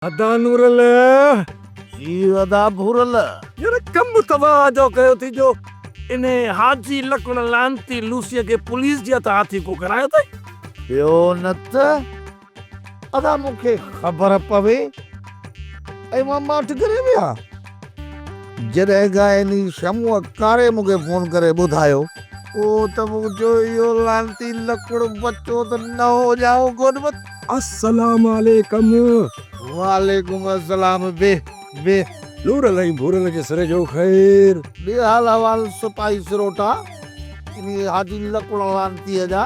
अदा नूरल जी अदा भूरल यार कम तवाजो कयो थी जो इने हाजी लकुण लांती लूसीअ के पुलिस जी हथ हाथी को करायो थई। यो न त अदा मूंखे ख़बर पवे ऐं मां माठ करे विया जॾहिं गायनी शमूअ कारे मूंखे फोन करे ॿुधायो ओ त मुंहिंजो इहो लांती लकुड़ बचो त न हो जाओ गुनबत। अस्सलाम वालेकुम। वालेकुम अस्सलाम बे नूरल ऐं भूरल जे सिर जो ख़ैर। बेहाल हवाल सिपाही सिरोटा इन हाजी लकुड़ लांतीअ जा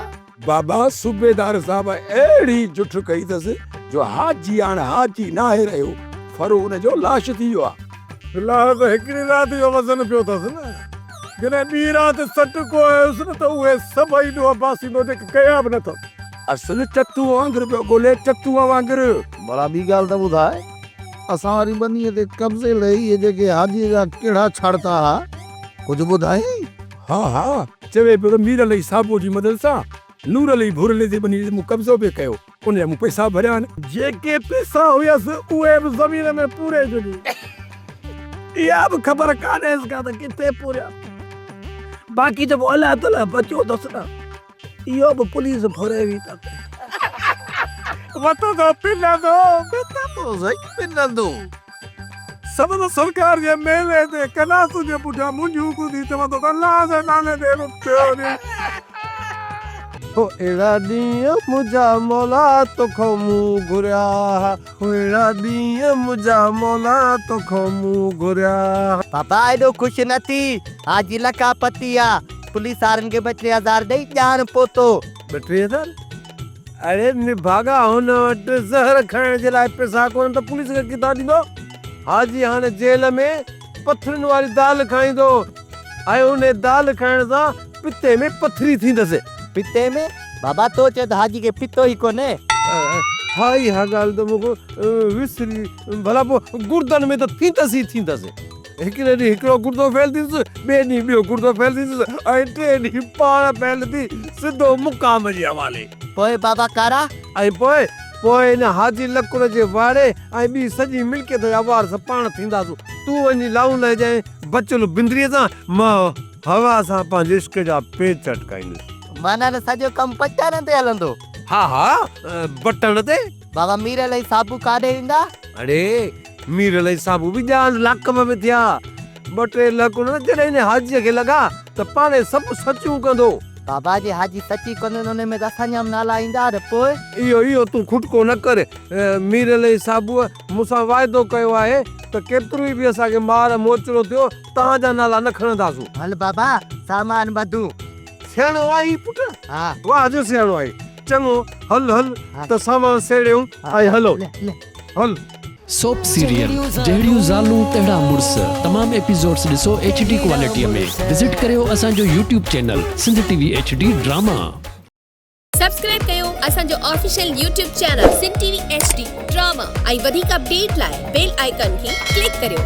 बाबा सूबेदार साहब अहिड़ी जुठ कई अथसि जो हाजी हाणे हाजी न आहे रहियो, फरो हुनजो लाश थी वियो आहे। लाश त हिकिड़ी राति जो वज़न पियो अथसि न, जॾहिं ॿी राति सट को आयुसि न त उहे सभई ॾोह पासींदो जेके कया बि नथो। असुल चतू वांगुरु पियो ॻोल्हे, चतूअ वांगुरु। भला ॿी ॻाल्हि त ॿुधाए असां वारी बनीअ ते कब्ज़े लही इहे जेके हाजीअ जा कहिड़ा छाड़ता हा कुझु ॿुधाई? हा चवे पियो त मीर अली साहब जी मदद सां नूर अली भूरल जे बनी मूं कब्ज़ो बि कयो, उन जा मूं पैसा भरिया आहिनि। जेके पैसा हुयसि उहे बि ज़मीन में पूरे छॾी। इहा बि ख़बर कान्हेसि का त किथे पूरिया। बाक़ी जेको अलाह ताला बचो अथसि न इहो बि पुलिस फरे हुई त वतो पिनंदो सब सरकार जे मेले ते कनास जे पुठियां मुंहिंजूं कुदी चवंदो त अलाह जे नाले ते रुपियो ॾे। हो एड़ा ॾींहं मुंहिंजा मौला तोखो मूं घुरिया, हो एड़ा ॾींहं मुंहिंजा मौला तोखो मूं घुरिया। पापा एॾो ख़ुशि न थी, हाजी लकापती आ, पुलिस वारनि खे 32,000 ॾेई ॼाण पोतो। 32,000? अरे निभागा हुन वटि ज़हर खाइण जे लाइ पैसा कोन त पुलिस खे किथां ॾींदो। हाजी हाणे जेल में पथरियुनि वारी दाल खाईंदो ऐं उन दाल खाइण सां पिते में पथरी थींदसि। पिते में? बाबा तो चए त हाजी खे पितो ई कोन्हे। हा इहा ॻाल्हि त मूंखे विसरी, भला पोइ गुर्दनि में त थींदसि ई थींदसि। हिकिड़े ॾींहुं हिकिड़ो गुर्दो फैल थींदुसि, ॿिए ॾींहुं ॿियो गुर्दो फैल थींदुसि ऐं टे ॾींहुं पाण फैल थी सिधो मुक़ाम जे हवाले। पोइ बाबा कारा? ऐं पोइ इन हाजी लकुड़ जे वाड़े ऐं ॿी सॼी मिल्कियत जा वारस पाण थींदासीं। तूं वञी लाऊं ले जाए बचल बिंदरीअ सां, मां हवा सां पंहिंजे इश्क जा पेच चटकाईंदुसि। माना न सॼो कमु पटान ते हलंदो? हा बटण ते। बाबा मीर अली साबू काॾे ईंदा? अरे मीर अली साबू बि ॼाण लाकम में थिया। 2-3 लकुड़ जॾहिं हिन हाजीअ खे लॻा त पाणे सभु सचूं कंदो। बाबा जे हाजी सची कोन्हे हुन में त असांजा नाला ईंदा। पोइ इहो तूं खुटको न कर। मीर अली साबूअ मूंसां वाइदो कयो आहे त केतिरो बि असांखे मार मोचड़ो थियो तव्हांजा नाला न खणंदासूं। हल बाबा सामान बधू सियाणो आई पुट। हा वाह जो सियाणो आई। चङो हल त सामान सेड़ियूं ऐं हलो हल। सोप सीरियल जहिड़ियूं ज़ालूं तहिड़ा मुड़स तमाम एपिसोड्स ॾिसो HD क्वालिटीअ में। विज़िट करियो असांजो YouTube channel Sindh TV HD drama. Subscribe कयो असांजो official YouTube channel Sindh TV HD drama ऐं वधीक अपडेट लाइ बेल आइकन खे क्लिक करियो।